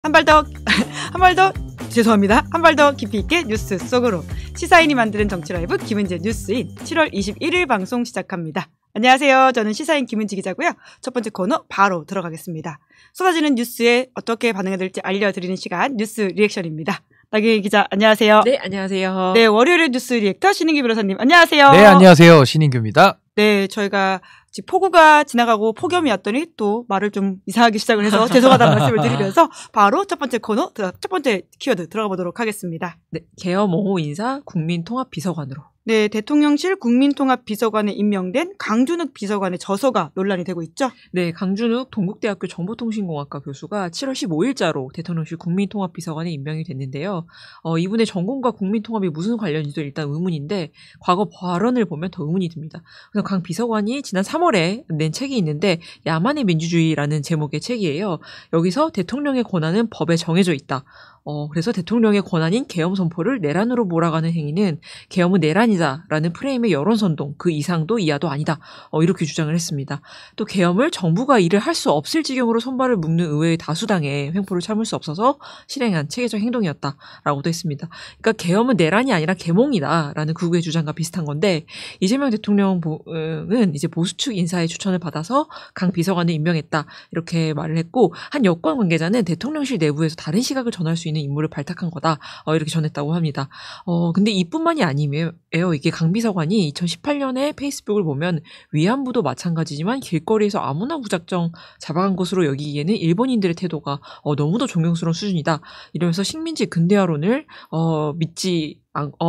한 발 더, 한 발 더, 죄송합니다. 한 발 더 깊이 있게 뉴스 속으로 시사인이 만드는 정치 라이브 김은지의 뉴스인 7월 21일 방송 시작합니다. 안녕하세요. 저는 시사인 김은지 기자고요. 첫 번째 코너 바로 들어가겠습니다. 쏟아지는 뉴스에 어떻게 반응해야 될지 알려드리는 시간 뉴스 리액션입니다. 나경희 기자 안녕하세요. 네, 안녕하세요. 네, 월요일의 뉴스 리액터 신인규 변호사님 안녕하세요. 네, 안녕하세요. 신인규입니다. 네, 저희가 지금 폭우가 지나가고 폭염이 왔더니 또 말을 좀 이상하게 시작을 해서 죄송하다는 말씀을 드리면서 바로 첫 번째 코너, 첫 번째 키워드 들어가 보도록 하겠습니다. 네, 계엄 5호 인사 국민통합비서관으로. 네, 대통령실 국민통합비서관에 임명된 강준욱 비서관의 저서가 논란이 되고 있죠. 네, 강준욱 동국대학교 정보통신공학과 교수가 7월 15일자로 대통령실 국민통합비서관에 임명이 됐는데요. 이분의 전공과 국민통합이 무슨 관련인지도 일단 의문인데 과거 발언을 보면 더 의문이 듭니다. 그래서 강 비서관이 지난 3월에 낸 책이 있는데 야만의 민주주의라는 제목의 책이에요. 여기서 대통령의 권한은 법에 정해져 있다. 그래서 대통령의 권한인 계엄 선포를 내란으로 몰아가는 행위는 계엄은 내란이다라는 프레임의 여론선동 그 이상도 이하도 아니다. 이렇게 주장을 했습니다. 또 계엄을 정부가 이를 할 수 없을 지경으로 손발을 묶는 의회의 다수당의 횡포를 참을 수 없어서 실행한 체계적 행동이었다라고도 했습니다. 그러니까 계엄은 내란이 아니라 계몽이다라는 극우의 주장과 비슷한 건데 이재명 대통령은 이제 보수측 인사의 추천을 받아서 강 비서관을 임명했다 이렇게 말을 했고 한 여권 관계자는 대통령실 내부에서 다른 시각을 전할 수 있는 인물을 발탁한 거다. 이렇게 전했다고 합니다. 근데 이뿐만이 아니에요. 이게 강 비서관이 2018년에 페이스북을 보면 위안부도 마찬가지지만 길거리에서 아무나 무작정 잡아간 것으로 여기기에는 일본인들의 태도가 너무도 존경스러운 수준이다. 이러면서 식민지 근대화론을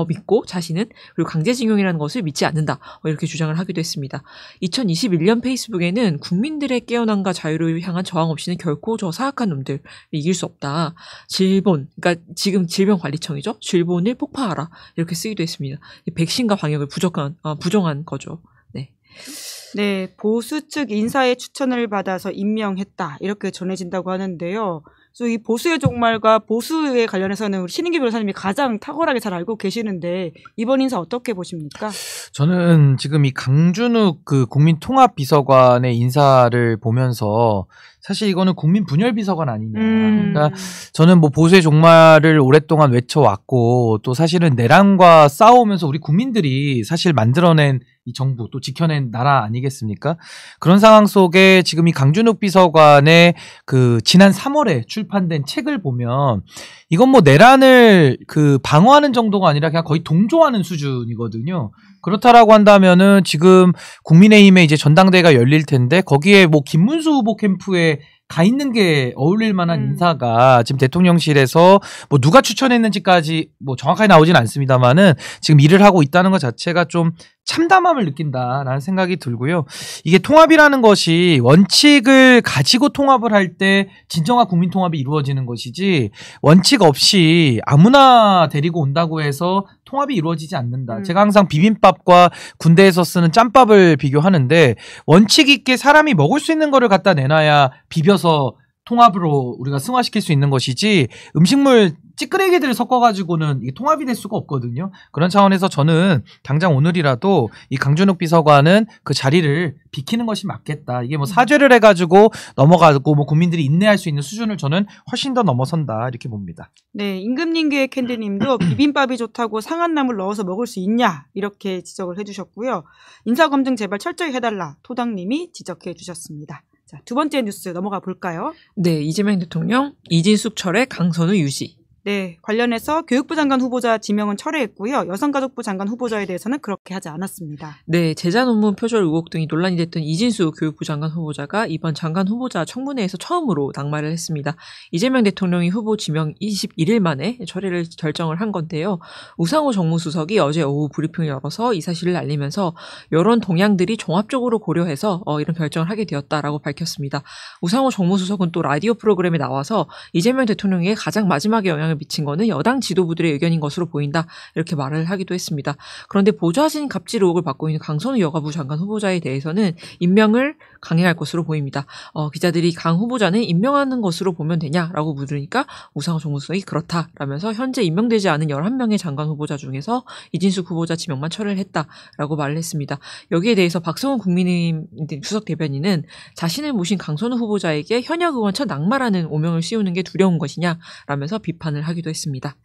믿고 자신은 그리고 강제징용이라는 것을 믿지 않는다. 이렇게 주장을 하기도 했습니다. 2021년 페이스북에는 국민들의 깨어남과 자유를 향한 저항 없이는 결코 저 사악한 놈들을 이길 수 없다. 그러니까 지금 질병관리청이죠. 질본을 폭파하라. 이렇게 쓰기도 했습니다. 백신과 방역을 부정한 거죠. 네. 네, 보수 측 인사의 추천을 받아서 임명했다. 이렇게 전해진다고 하는데요. 그래서 이 보수의 종말과 보수에 관련해서는 우리 신인규 변호사님이 가장 탁월하게 잘 알고 계시는데 이번 인사 어떻게 보십니까? 저는 지금 이 강준욱 그 국민통합비서관의 인사를 보면서 사실 이거는 국민분열비서관 아니냐. 그러니까 저는 뭐 보수의 종말을 오랫동안 외쳐왔고 또 사실은 내란과 싸우면서 우리 국민들이 사실 만들어낸 이 정부 또 지켜낸 나라 아니겠습니까? 그런 상황 속에 지금 이 강준욱 비서관의 그 지난 3월에 출판된 책을 보면 이건 뭐 내란을 그 방어하는 정도가 아니라 그냥 거의 동조하는 수준이거든요. 그렇다라고 한다면은 지금 국민의힘에 이제 전당대회가 열릴 텐데 거기에 뭐 김문수 후보 캠프에 가 있는 게 어울릴 만한 인사가 지금 대통령실에서 뭐 누가 추천했는지까지 뭐 정확하게 나오진 않습니다만은 지금 일을 하고 있다는 것 자체가 좀 참담함을 느낀다라는 생각이 들고요. 이게 통합이라는 것이 원칙을 가지고 통합을 할 때 진정한 국민 통합이 이루어지는 것이지 원칙 없이 아무나 데리고 온다고 해서 통합이 이루어지지 않는다. 제가 항상 비빔밥과 군대에서 쓰는 짬밥을 비교하는데 원칙 있게 사람이 먹을 수 있는 거를 갖다 내놔야 비벼서 통합으로 우리가 승화시킬 수 있는 것이지 음식물 찌끄레기들을 섞어가지고는 이게 통합이 될 수가 없거든요. 그런 차원에서 저는 당장 오늘이라도 이 강준욱 비서관은 그 자리를 비키는 것이 맞겠다. 이게 뭐 사죄를 해가지고 넘어가고 뭐 국민들이 인내할 수 있는 수준을 저는 훨씬 더 넘어선다 이렇게 봅니다. 네, 임금님교의 캔디님도 비빔밥이 좋다고 상한나물 넣어서 먹을 수 있냐 이렇게 지적을 해주셨고요. 인사검증 제발 철저히 해달라 토당님이 지적해 주셨습니다. 자, 두 번째 뉴스 넘어가 볼까요? 네, 이재명 대통령 이진숙 철회 강선우 유지. 네, 관련해서 교육부 장관 후보자 지명은 철회했고요. 여성가족부 장관 후보자에 대해서는 그렇게 하지 않았습니다. 네, 제자 논문 표절 의혹 등이 논란이 됐던 이진수 교육부 장관 후보자가 이번 장관 후보자 청문회에서 처음으로 낙마를 했습니다. 이재명 대통령이 후보 지명 21일 만에 철회를 결정을 한 건데요. 우상호 정무수석이 어제 오후 브리핑을 열어서 이 사실을 알리면서 여론 동향들이 종합적으로 고려해서 이런 결정을 하게 되었다라고 밝혔습니다. 우상호 정무수석은 또 라디오 프로그램에 나와서 이재명 대통령에게 가장 마지막에 영향을 영향을 미친 거는 여당 지도부들의 의견인 것으로 보인다. 이렇게 말을 하기도 했습니다. 그런데 보좌진 갑질 의혹을 받고 있는 강선우 여가부 장관 후보자에 대해서는 임명을 강행할 것으로 보입니다. 기자들이 강 후보자는 임명하는 것으로 보면 되냐라고 물으니까 우상호 정무수석이 그렇다라면서 현재 임명되지 않은 11명의 장관 후보자 중에서 이진숙 후보자 지명만 철회를 했다라고 말을 했습니다. 여기에 대해서 박성훈 국민의힘 수석 대변인은 자신을 모신 강선우 후보자에게 현역 의원 첫 낙마라는 오명을 씌우는 게 두려운 것이냐라면서 비판을 하기도 했습니다.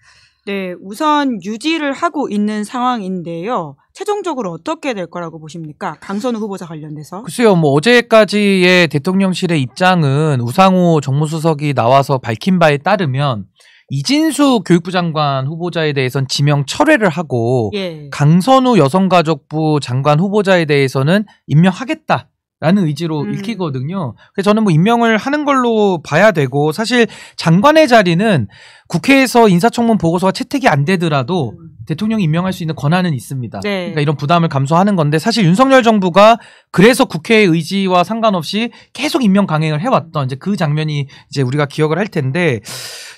네, 우선 유지를 하고 있는 상황인데요. 최종적으로 어떻게 될 거라고 보십니까? 강선우 후보자 관련돼서. 글쎄요, 뭐 어제까지의 대통령실의 입장은 우상호 정무수석이 나와서 밝힌 바에 따르면 이진숙 교육부 장관 후보자에 대해서는 지명 철회를 하고 강선우 여성가족부 장관 후보자에 대해서는 임명하겠다. 라는 의지로 읽히거든요. 그래서 저는 뭐 임명을 하는 걸로 봐야 되고, 사실 장관의 자리는 국회에서 인사청문 보고서가 채택이 안 되더라도 대통령이 임명할 수 있는 권한은 있습니다. 네. 그러니까 이런 부담을 감수하는 건데, 사실 윤석열 정부가 그래서 국회의 의지와 상관없이 계속 임명 강행을 해왔던 이제 그 장면이 이제 우리가 기억을 할 텐데,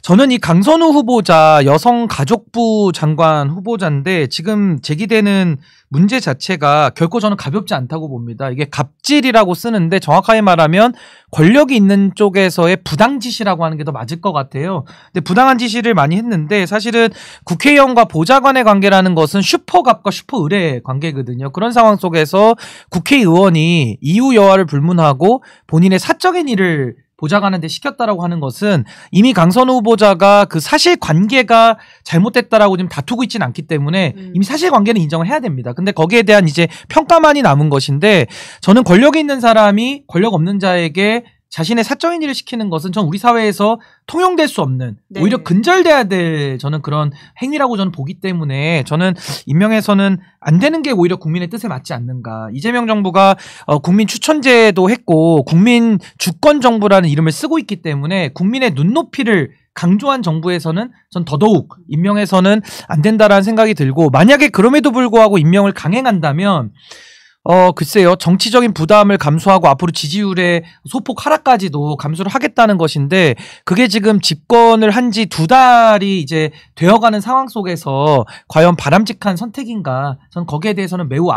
저는 이 강선우 후보자 여성가족부 장관 후보자인데 지금 제기되는 문제 자체가 결코 저는 가볍지 않다고 봅니다. 이게 갑질이라고 쓰는데 정확하게 말하면 권력이 있는 쪽에서의 부당 지시라고 하는 게 더 맞을 것 같아요. 근데 부당한 지시를 많이 했는데 사실은 국회의원과 보좌관의 관계라는 것은 슈퍼갑과 슈퍼을의 관계거든요. 그런 상황 속에서 국회의원이 이유 여하를 불문하고 본인의 사적인 일을 보좌관한테 시켰다라고 하는 것은 이미 강선우 후보자가 그 사실관계가 잘못됐다라고 지금 다투고 있지는 않기 때문에 이미 사실관계는 인정을 해야 됩니다. 근데 거기에 대한 이제 평가만이 남은 것인데, 저는 권력이 있는 사람이 권력 없는 자에게 자신의 사적인 일을 시키는 것은 전 우리 사회에서 통용될 수 없는, 오히려 근절돼야 될 저는 그런 행위라고 저는 보기 때문에 저는 임명해서는 안 되는 게 오히려 국민의 뜻에 맞지 않는가. 이재명 정부가 국민 추천제도 했고 국민 주권 정부라는 이름을 쓰고 있기 때문에 국민의 눈높이를 강조한 정부에서는 전 더더욱 임명해서는 안 된다라는 생각이 들고, 만약에 그럼에도 불구하고 임명을 강행한다면 글쎄요, 정치적인 부담을 감수하고 앞으로 지지율의 소폭 하락까지도 감수를 하겠다는 것인데, 그게 지금 집권을 한 지 2달이 이제 되어가는 상황 속에서 과연 바람직한 선택인가? 전 거기에 대해서는 매우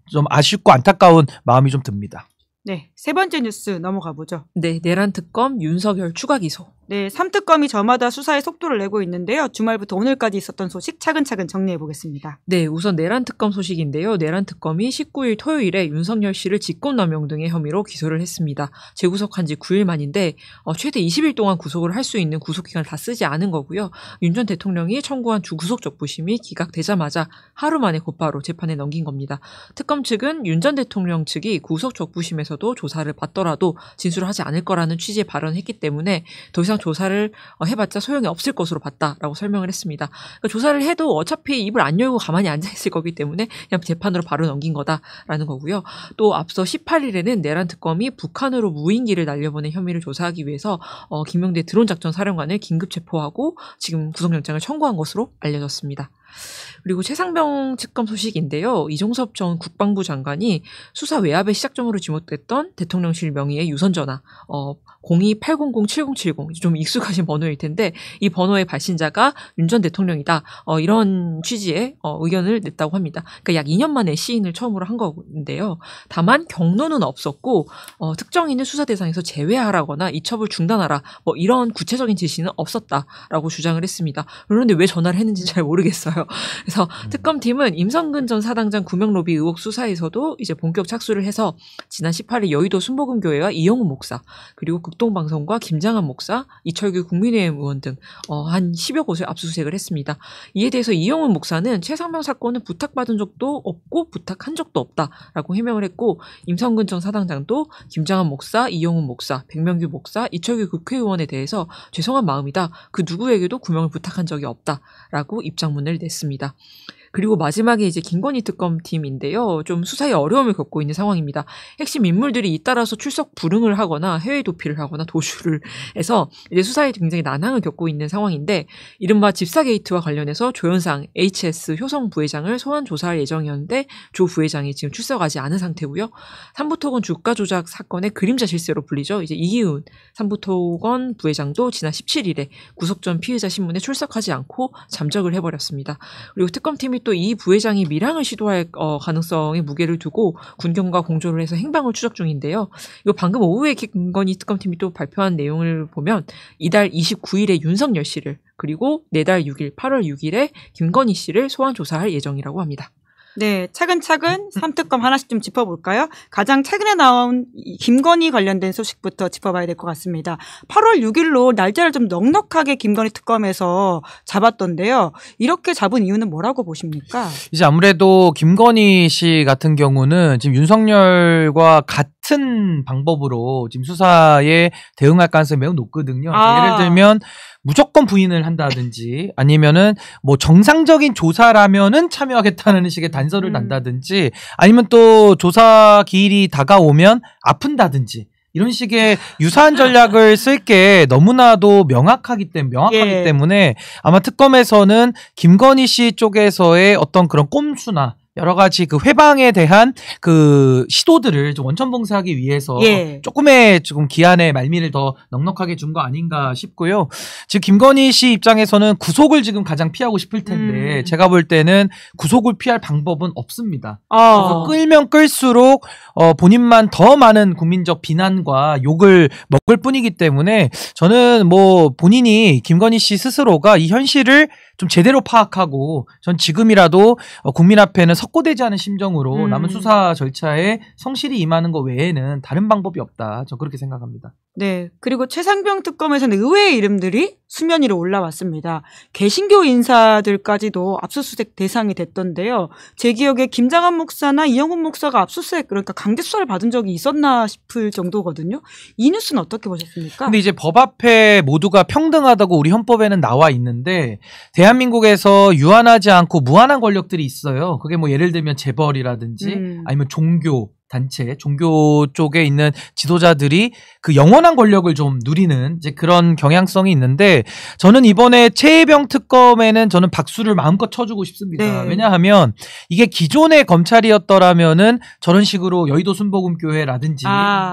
좀 아쉽고 안타까운 마음이 좀 듭니다. 네, 세 번째 뉴스 넘어가 보죠. 네, 내란 특검 윤석열 추가 기소. 네, 3특검이 저마다 수사의 속도를 내고 있는데요. 주말부터 오늘까지 있었던 소식 차근차근 정리해 보겠습니다. 네, 우선 내란 특검 소식인데요. 내란 특검이 19일 토요일에 윤석열 씨를 직권남용 등의 혐의로 기소를 했습니다. 재구속한 지 9일 만인데 최대 20일 동안 구속을 할 수 있는 구속기간을 다 쓰지 않은 거고요. 윤 전 대통령이 청구한 주구속 적부심이 기각되자마자 하루 만에 곧바로 재판에 넘긴 겁니다. 특검 측은 윤 전 대통령 측이 구속 적부심에서도 조사를 받더라도 진술을 하지 않을 거라는 취지의 발언을 했기 때문에 더 이상 조사를 해봤자 소용이 없을 것으로 봤다라고 설명을 했습니다. 그러니까 조사를 해도 어차피 입을 안 열고 가만히 앉아있을 거기 때문에 그냥 재판으로 바로 넘긴 거다라는 거고요. 또 앞서 18일에는 내란 특검이 북한으로 무인기를 날려보낸 혐의를 조사하기 위해서 김명대 드론작전 사령관을 긴급 체포하고 지금 구속영장을 청구한 것으로 알려졌습니다. 그리고 최상병 특검 소식인데요. 이종섭 전 국방부 장관이 수사 외압의 시작점으로 지목됐던 대통령실 명의의 유선전화 02-800-7070, 좀 익숙하신 번호일 텐데 이 번호의 발신자가 윤 전 대통령이다. 이런 취지의 의견을 냈다고 합니다. 그러니까 약 2년 만에 시인을 처음으로 한 건데요. 다만 경로는 없었고 특정인을 수사 대상에서 제외하라거나 이첩을 중단하라 이런 구체적인 지시는 없었다라고 주장을 했습니다. 그런데 왜 전화를 했는지 잘 모르겠어요. 그래서 특검팀은 임성근 전 사당장 구명로비 의혹 수사에서도 이제 본격 착수를 해서 지난 18일 여의도 순복음교회와 이영훈 목사, 그리고 극동방송과 김장한 목사, 이철규 국민의힘 의원 등 한 10여 곳을 압수수색을 했습니다. 이에 대해서 이영훈 목사는 최상병 사건은 부탁받은 적도 없고 부탁한 적도 없다라고 해명을 했고, 임성근 전 사당장도 김장한 목사, 이영훈 목사, 백명규 목사, 이철규 국회의원에 대해서 죄송한 마음이다. 그 누구에게도 구명을 부탁한 적이 없다라고 입장문을 냈습니다. 그리고 마지막에 이제 김건희 특검팀인데요. 좀 수사에 어려움을 겪고 있는 상황입니다. 핵심 인물들이 잇따라서 출석 불응을 하거나 해외 도피를 하거나 도주를 해서 이제 수사에 굉장히 난항을 겪고 있는 상황인데 이른바 집사 게이트와 관련해서 조현상 HS 효성 부회장을 소환 조사할 예정이었는데 조 부회장이 지금 출석하지 않은 상태고요. 삼부토건 주가 조작 사건의 그림자 실세로 불리죠. 이제 이기훈 삼부토건 부회장도 지난 17일에 구속 전 피의자 신문에 출석하지 않고 잠적을 해버렸습니다. 그리고 특검팀이 또 이 부회장이 밀항을 시도할 가능성에 무게를 두고 군경과 공조를 해서 행방을 추적 중인데요. 이거 방금 오후에 김건희 특검팀이 또 발표한 내용을 보면 이달 29일에 윤석열 씨를 그리고 내달 6일 8월 6일에 김건희 씨를 소환 조사할 예정이라고 합니다. 네, 차근차근 3특검 하나씩 좀 짚어볼까요? 가장 최근에 나온 김건희 관련된 소식부터 짚어봐야 될 것 같습니다. 8월 6일로 날짜를 좀 넉넉하게 김건희 특검에서 잡았던데요. 이렇게 잡은 이유는 뭐라고 보십니까? 이제 아무래도 김건희 씨 같은 경우는 지금 윤석열과 같은 방법으로 지금 수사에 대응할 가능성이 매우 높거든요. 예를 들면 무조건 부인을 한다든지 아니면은 뭐 정상적인 조사라면은 참여하겠다는 식의 단서를 단다든지 아니면 또 조사 기일이 다가오면 아픈다든지 이런 식의 유사한 전략을 쓸 게 너무나도 명확하기 때문에 아마 특검에서는 김건희 씨 쪽에서의 어떤 그런 꼼수나 여러 가지 그 회방에 대한 그 시도들을 좀 원천봉쇄하기 위해서 조금의 지금 기한의 말미를 더 넉넉하게 준 거 아닌가 싶고요. 지금 김건희 씨 입장에서는 구속을 지금 가장 피하고 싶을 텐데 제가 볼 때는 구속을 피할 방법은 없습니다. 그래서 끌면 끌수록 본인만 더 많은 국민적 비난과 욕을 먹을 뿐이기 때문에 저는 뭐 본인이 김건희 씨 스스로가 이 현실을 좀 제대로 파악하고 전 지금이라도 국민 앞에는 석고되지 않은 심정으로 남은 수사 절차에 성실히 임하는 것 외에는 다른 방법이 없다. 저 그렇게 생각합니다. 네. 그리고 최상병 특검에서는 의외의 이름들이 수면 위로 올라왔습니다. 개신교 인사들까지도 압수수색 대상이 됐던데요. 제 기억에 김장한 목사나 이영훈 목사가 압수수색 그러니까 강제 수사를 받은 적이 있었나 싶을 정도거든요. 이 뉴스는 어떻게 보셨습니까? 근데 이제 법 앞에 모두가 평등하다고 우리 헌법에는 나와 있는데 대한민국에서 유한하지 않고 무한한 권력들이 있어요. 그게 뭐 예를 들면 재벌이라든지 아니면 종교 단체, 종교 쪽에 있는 지도자들이 그 영원한 권력을 좀 누리는 이제 그런 경향성이 있는데 저는 이번에 최혜병 특검에는 저는 박수를 마음껏 쳐주고 싶습니다. 왜냐하면 이게 기존의 검찰이었더라면은 저런 식으로 여의도 순복음교회라든지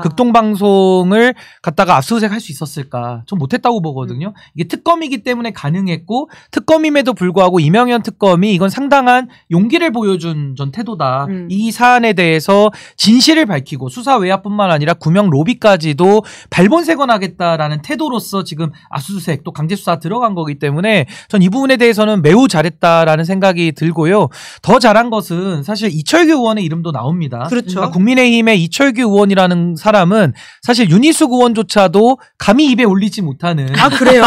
극동방송을 갖다가 압수수색할 수 있었을까? 전 못했다고 보거든요. 이게 특검이기 때문에 가능했고 특검임에도 불구하고 이명현 특검이 이건 상당한 용기를 보여준 전 태도다. 이 사안에 대해서 진실을 밝히고 수사 외압뿐만 아니라 구명 로비까지도 발본색원하겠다라는 태도로서 지금 압수수색 또 강제수사 들어간 거기 때문에 전 이 부분에 대해서는 매우 잘했다라는 생각이 들고요. 더 잘한 것은 사실 이철규 의원의 이름도 나옵니다. 그렇죠. 그러니까 국민의힘의 이철규 의원이라는 사람은 사실 윤희숙 의원조차도 감히 입에 올리지 못하는. 아 그래요?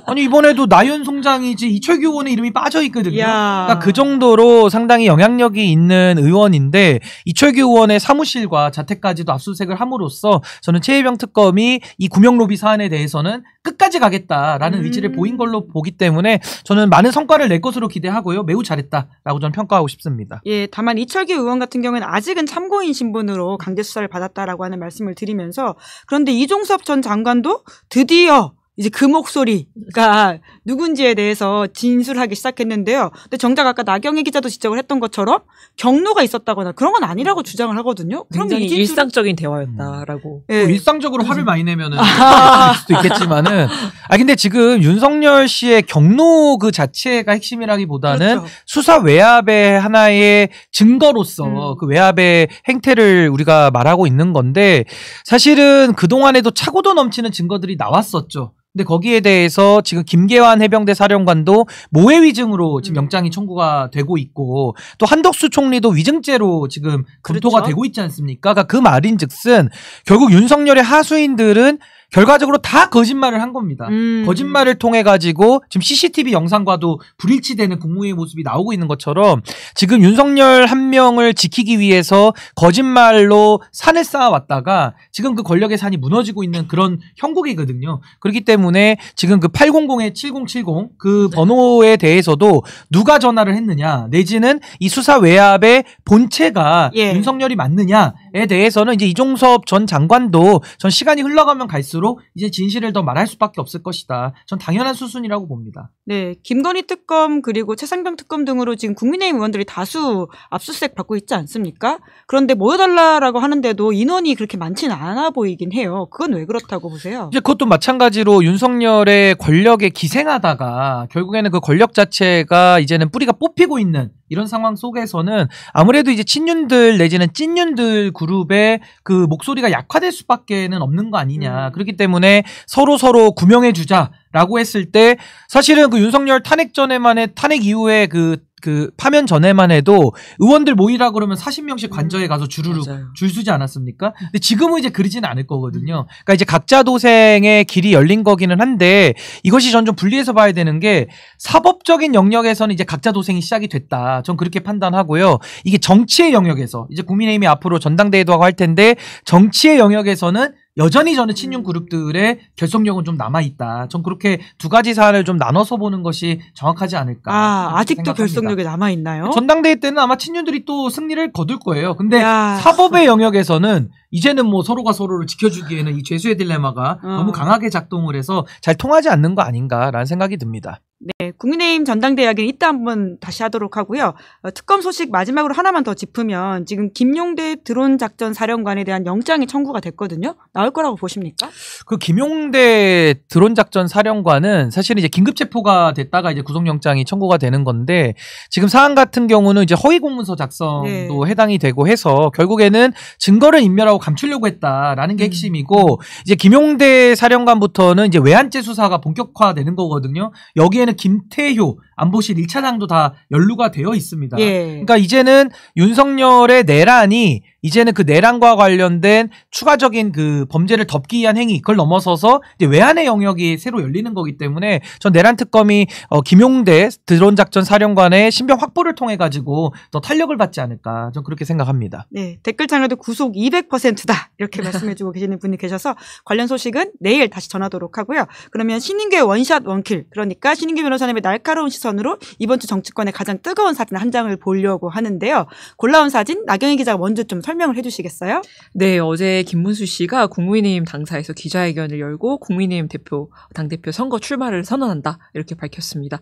아니 이번에도 나연 송장이지 이철규 의원의 이름이 빠져 있거든요. 그러니까 그 정도로 상당히 영향력이 있는 의원인데 이철규 의원의 사무실과 자택까지도 압수수색을 함으로써 저는 최혜병 특검이 이 구명로비 사안에 대해서는 끝까지 가겠다라는 의지를 보인 걸로 보기 때문에 저는 많은 성과를 낼 것으로 기대하고요. 매우 잘했다라고 저는 평가하고 싶습니다. 예, 다만 이철규 의원 같은 경우에는 아직은 참고인 신분으로 강제수사를 받았다라고 하는 말씀을 드리면서 그런데 이종섭 전 장관도 드디어 이제 그 목소리가 누군지에 대해서 진술하기 시작했는데요. 근데 정작 아까 나경희 기자도 지적을 했던 것처럼 경로가 있었다거나 그런 건 아니라고 주장을 하거든요. 굉장히 일상적인 대화였다라고. 뭐 일상적으로 화를 많이 내면은 그럴 수도 있겠지만은 근데 지금 윤석열 씨의 경로 그 자체가 핵심이라기보다는 수사 외압의 하나의 증거로서 그 외압의 행태를 우리가 말하고 있는 건데 사실은 그동안에도 차고도 넘치는 증거들이 나왔었죠. 근데 거기에 대해서 지금 김계환 해병대 사령관도 모해 위증으로 지금 영장이 청구가 되고 있고 또 한덕수 총리도 위증죄로 지금 검토가 되고 있지 않습니까? 그러니까 그 말인즉슨 결국 윤석열의 하수인들은 결과적으로 다 거짓말을 한 겁니다. 거짓말을 통해 가지고 지금 CCTV 영상과도 불일치되는 국무회의 모습이 나오고 있는 것처럼 지금 윤석열 한 명을 지키기 위해서 거짓말로 산을 쌓아왔다가 지금 그 권력의 산이 무너지고 있는 그런 형국이거든요. 그렇기 때문에 지금 그 800-7070 그 번호에 대해서도 누가 전화를 했느냐 내지는 이 수사 외압의 본체가 윤석열이 맞느냐에 대해서는 이제 이종섭 전 장관도 전 시간이 흘러가면 갈수록 이제 진실을 더 말할 수밖에 없을 것이다. 전 당연한 수순이라고 봅니다. 네, 김건희 특검 그리고 최상병 특검 등으로 지금 국민의힘 의원들이 다수 압수수색 받고 있지 않습니까? 그런데 모여달라고 하는데도 인원이 그렇게 많지는 않아 보이긴 해요. 그건 왜 그렇다고 보세요? 이제 그것도 마찬가지로 윤석열의 권력에 기생하다가 결국에는 그 권력 자체가 이제는 뿌리가 뽑히고 있는 이런 상황 속에서는 아무래도 이제 친윤들 내지는 찐윤들 그룹의 그 목소리가 약화될 수밖에는 없는 거 아니냐. 그렇기 때문에 서로 구명해주자라고 했을 때 사실은 그 윤석열 탄핵 이후에 그 파면 전에만 해도 의원들 모이라 그러면 40명씩 관저에 가서 주르륵 줄 서지 않았습니까? 근데 지금은 이제 그러지는 않을 거거든요. 그러니까 이제 각자 도생의 길이 열린 거기는 한데 이것이 전 좀 분리해서 봐야 되는 게 사법적인 영역에서는 이제 각자 도생이 시작이 됐다. 전 그렇게 판단하고요. 이게 정치의 영역에서 이제 국민의힘이 앞으로 전당대회도 하고 할 텐데 정치의 영역에서는 여전히 저는 친윤 그룹들의 결속력은 좀 남아있다. 전 그렇게 두 가지 사안을 좀 나눠서 보는 것이 정확하지 않을까. 아직도 생각합니다. 결속력이 남아있나요? 전당대회 때는 아마 친윤들이 또 승리를 거둘 거예요. 근데 사법의 영역에서는 이제는 뭐 서로가 서로를 지켜주기에는 이 죄수의 딜레마가 너무 강하게 작동을 해서 잘 통하지 않는 거 아닌가라는 생각이 듭니다. 네, 국민의힘 전당대회 이야기는 이따 한번 다시 하도록 하고요. 특검 소식 마지막으로 하나만 더 짚으면 지금 김용대 드론 작전 사령관에 대한 영장이 청구가 됐거든요. 나올 거라고 보십니까? 그 김용대 드론 작전 사령관은 사실은 이제 긴급 체포가 됐다가 이제 구속영장이 청구가 되는 건데 지금 사안 같은 경우는 이제 허위 공문서 작성도 해당이 되고 해서 결국에는 증거를 인멸하고 감추려고 했다라는 게 핵심이고 이제 김용대 사령관부터는 이제 외환죄 수사가 본격화되는 거거든요. 여기에는 김태효 안보실 1차장도 다 연루가 되어 있습니다. 그러니까 이제는 윤석열의 내란이 이제는 그 내란과 관련된 추가적인 그 범죄를 덮기 위한 행위 그걸 넘어서서 이제 외환의 영역이 새로 열리는 거기 때문에 전 내란 특검이 김용대 드론 작전 사령관의 신병 확보를 통해 가지고 더 탄력을 받지 않을까 전 그렇게 생각합니다. 네, 댓글창에도 구속 200%다 이렇게 말씀해주고 계시는 분이 계셔서 관련 소식은 내일 다시 전하도록 하고요. 그러면 신인규의 원샷 원킬 그러니까 신인규 변호사님의 날카로운 시선으로 이번 주 정치권의 가장 뜨거운 사진 한 장을 보려고 하는데요. 골라온 사진 나경희 기자가 먼저 좀 설명을 해주시겠어요? 네, 어제 김문수 씨가 국민의힘 당사에서 기자회견을 열고 국민의힘 당대표 선거 출마를 선언한다 이렇게 밝혔습니다.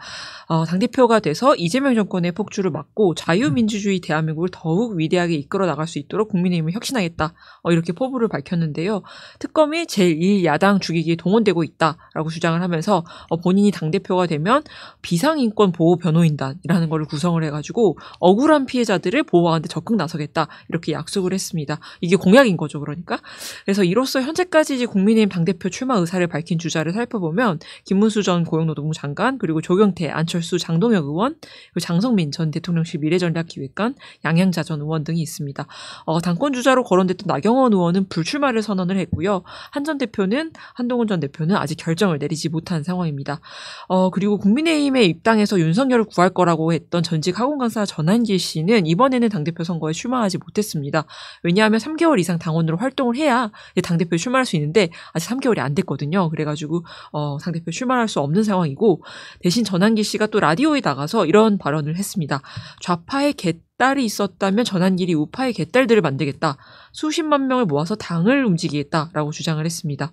당대표가 돼서 이재명 정권의 폭주를 막고 자유민주주의 대한민국을 더욱 위대하게 이끌어 나갈 수 있도록 국민의힘을 혁신하겠다 이렇게 포부를 밝혔는데요. 특검이 제1야당 죽이기에 동원되고 있다라고 주장을 하면서 본인이 당대표가 되면 비상인권보호변호인단이라는 걸 구성을 해가지고 억울한 피해자들을 보호하는 데 적극 나서겠다 이렇게 약속을 했습니다. 이게 공약인 거죠, 그러니까. 그래서 이로써 현재까지 이제 국민의힘 당대표 출마 의사를 밝힌 주자를 살펴보면 김문수 전 고용노동부 장관, 그리고 조경태, 안철수, 장동혁 의원, 그리고 장성민 전 대통령실 미래전략기획관, 양양자 전 의원 등이 있습니다. 당권 주자로 거론됐던 나경원 의원은 불출마를 선언을 했고요. 한동훈 전 대표는 아직 결정을 내리지 못한 상황입니다. 그리고 국민의힘에 입당해서 윤석열을 구할 거라고 했던 전직 학원강사 전한길 씨는 이번에는 당대표 선거에 출마하지 못했습니다. 왜냐하면 3개월 이상 당원으로 활동을 해야 당대표에 출마할 수 있는데 아직 3개월이 안 됐거든요. 그래가지고 당대표에 출마할 수 없는 상황이고 대신 전한길 씨가 또 라디오에 나가서 이런 발언을 했습니다. 좌파의 개딸이 있었다면 전한길이 우파의 개딸들을 만들겠다. 수십만 명을 모아서 당을 움직이겠다라고 주장을 했습니다.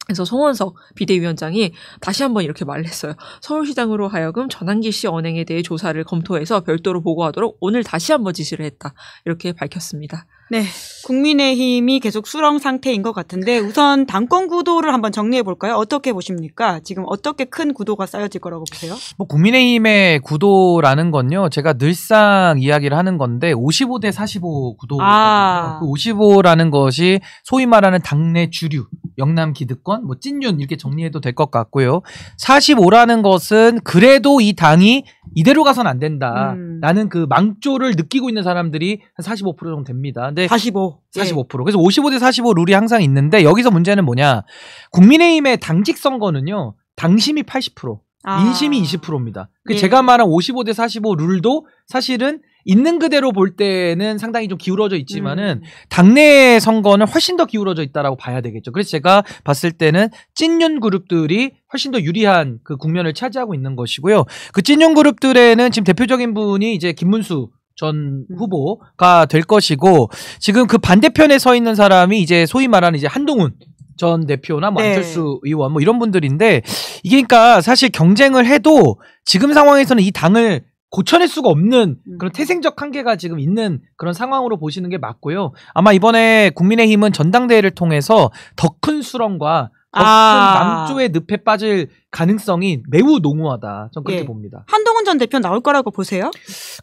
그래서 송원석 비대위원장이 다시 한번 이렇게 말을 했어요. 서울시장으로 하여금 전한길 씨 언행에 대해 조사를 검토해서 별도로 보고하도록 오늘 다시 한번 지시를 했다. 이렇게 밝혔습니다. 네, 국민의힘이 계속 수렁 상태인 것 같은데 우선 당권 구도를 한번 정리해 볼까요? 어떻게 보십니까? 지금 어떻게 큰 구도가 쌓여질 거라고 보세요? 뭐 국민의힘의 구도라는 건요. 제가 늘상 이야기를 하는 건데 55대 45 구도거든요. 그 55라는 것이 소위 말하는 당내 주류, 영남 기득권, 뭐 찐윤 이렇게 정리해도 될 것 같고요. 45라는 것은 그래도 이 당이 이대로 가선 안 된다라는 그 망조를 느끼고 있는 사람들이 한 45% 정도 됩니다. 근데 근데 45. 45%. 그래서 55대 45 룰이 항상 있는데 여기서 문제는 뭐냐? 국민의힘의 당직 선거는요. 당심이 80%, 민심이 20%입니다. 그 제가 말한 55대 45 룰도 사실은 있는 그대로 볼 때는 상당히 좀 기울어져 있지만은 당내 선거는 훨씬 더 기울어져 있다라고 봐야 되겠죠. 그래서 제가 봤을 때는 찐윤 그룹들이 훨씬 더 유리한 그 국면을 차지하고 있는 것이고요. 그 찐윤 그룹들에는 지금 대표적인 분이 이제 김문수 전 후보가 될 것이고, 지금 그 반대편에 서 있는 사람이 이제 소위 말하는 이제 한동훈 전 대표나 뭐 안철수 의원 뭐 이런 분들인데, 이게 그러니까 사실 경쟁을 해도 지금 상황에서는 이 당을 고쳐낼 수가 없는 그런 태생적 한계가 지금 있는 그런 상황으로 보시는 게 맞고요. 아마 이번에 국민의힘은 전당대회를 통해서 더 큰 수렁과 더 큰 망조의 늪에 빠질 가능성이 매우 농후하다. 전 그렇게 봅니다. 한동훈 전 대표 나올 거라고 보세요?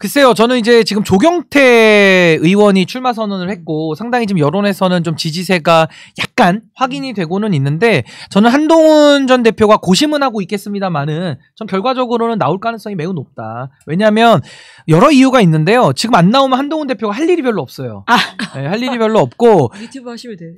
글쎄요. 저는 이제 지금 조경태 의원이 출마 선언을 했고 상당히 지금 여론에서는 좀 지지세가 약간 확인이 되고는 있는데, 저는 한동훈 전 대표가 고심은 하고 있겠습니다만은 전 결과적으로는 나올 가능성이 매우 높다. 왜냐하면 여러 이유가 있는데요. 지금 안 나오면 한동훈 대표가 할 일이 별로 없어요. 네, 할 일이 별로 없고 유튜브 하시면 돼요.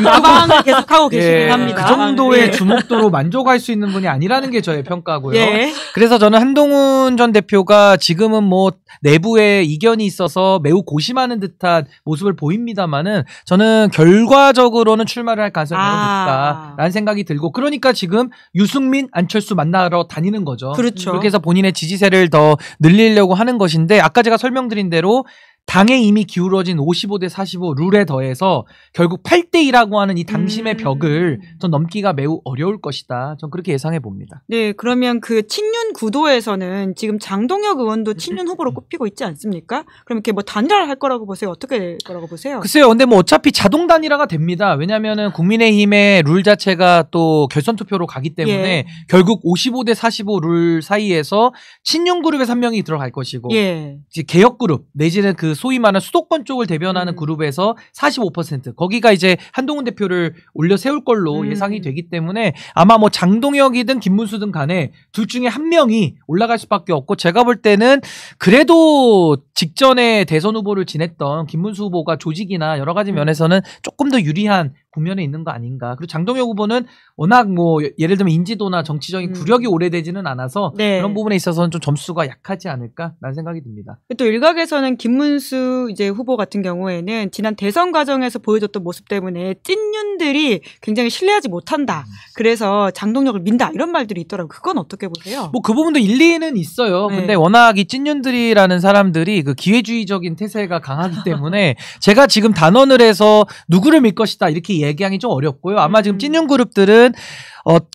마방을 계속하고 계시긴 합니다. 그 정도의 주목도로 만족할 수 있는 분이 아니라는 게 저의 평가고요. 예. 그래서 저는 한동훈 전 대표가 지금은 뭐 내부에 이견이 있어서 매우 고심하는 듯한 모습을 보입니다만은 저는 결과적으로는 출마를 할 가능성이 매우 높다라는 생각이 들고, 그러니까 지금 유승민, 안철수 만나러 다니는 거죠. 그렇죠. 그렇게 해서 본인의 지지세를 더 늘리려고 하는 것인데, 아까 제가 설명드린 대로 당에 이미 기울어진 55대 45 룰에 더해서 결국 8대2라고 하는 이 당심의 벽을 전 넘기가 매우 어려울 것이다. 전 그렇게 예상해 봅니다. 네, 그러면 그 친윤 구도에서는 지금 장동혁 의원도 친윤 후보로 꼽히고 있지 않습니까? 그럼 이렇게 뭐 단일화를 할 거라고 보세요? 어떻게 될 거라고 보세요? 글쎄요. 근데 뭐 어차피 자동 단일화가 됩니다. 왜냐면은 국민의힘의 룰 자체가 또 결선 투표로 가기 때문에 결국 55대 45 룰 사이에서 친윤 그룹에서 한 명이 들어갈 것이고 이제 개혁 그룹 내지는 그 소위 말하는 수도권 쪽을 대변하는 그룹에서 45%, 거기가 이제 한동훈 대표를 올려 세울 걸로 예상이 되기 때문에 아마 뭐 장동혁이든 김문수든 간에 둘 중에 한 명이 올라갈 수밖에 없고, 제가 볼 때는 그래도 직전에 대선 후보를 지냈던 김문수 후보가 조직이나 여러 가지 면에서는 조금 더 유리한 국면에 있는 거 아닌가. 그리고 장동혁 후보는 워낙 뭐 예를 들면 인지도나 정치적인 구력이 오래되지는 않아서 그런 부분에 있어서는 좀 점수가 약하지 않을까라는 생각이 듭니다. 또 일각에서는 김문수 이제 후보 같은 경우에는 지난 대선 과정에서 보여줬던 모습 때문에 찐윤들이 굉장히 신뢰하지 못한다. 그래서 장동혁을 민다, 이런 말들이 있더라고요. 그건 어떻게 보세요? 뭐 그 부분도 일리는 있어요. 근데 워낙 이 찐윤들이라는 사람들이 그 기회주의적인 태세가 강하기 때문에 제가 지금 단언을 해서 누구를 밀 것이다 이렇게 얘기하기 좀 어렵고요. 아마 지금 찐윤 그룹들은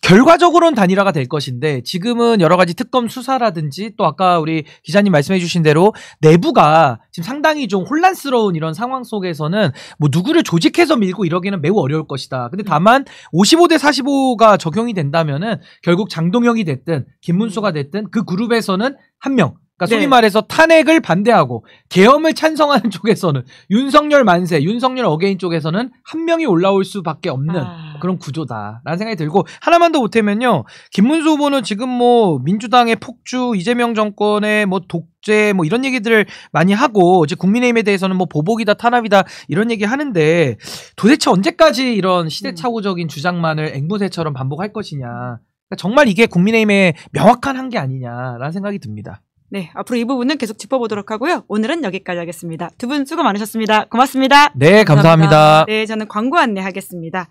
결과적으로는 단일화가 될 것인데, 지금은 여러 가지 특검 수사라든지 또 아까 우리 기자님 말씀해 주신 대로 내부가 지금 상당히 좀 혼란스러운 이런 상황 속에서는 뭐 누구를 조직해서 밀고 이러기는 매우 어려울 것이다. 근데 다만 55대 45가 적용이 된다면은 결국 장동혁이 됐든 김문수가 됐든 그 그룹에서는 한 명, 그러니까 소위 말해서 탄핵을 반대하고 계엄을 찬성하는 쪽에서는 윤석열 만세, 윤석열 어게인 쪽에서는 한 명이 올라올 수밖에 없는 그런 구조다라는 생각이 들고, 하나만 더 보태면요, 김문수 후보는 지금 뭐 민주당의 폭주, 이재명 정권의 뭐 독재 뭐 이런 얘기들을 많이 하고, 이제 국민의힘에 대해서는 뭐 보복이다, 탄압이다 이런 얘기 하는데 도대체 언제까지 이런 시대착오적인 주장만을 앵무새처럼 반복할 것이냐. 그러니까 정말 이게 국민의힘의 명확한 한계 아니냐라는 생각이 듭니다. 네, 앞으로 이 부분은 계속 짚어보도록 하고요. 오늘은 여기까지 하겠습니다. 두 분 수고 많으셨습니다. 고맙습니다. 네, 감사합니다. 네, 저는 광고 안내하겠습니다.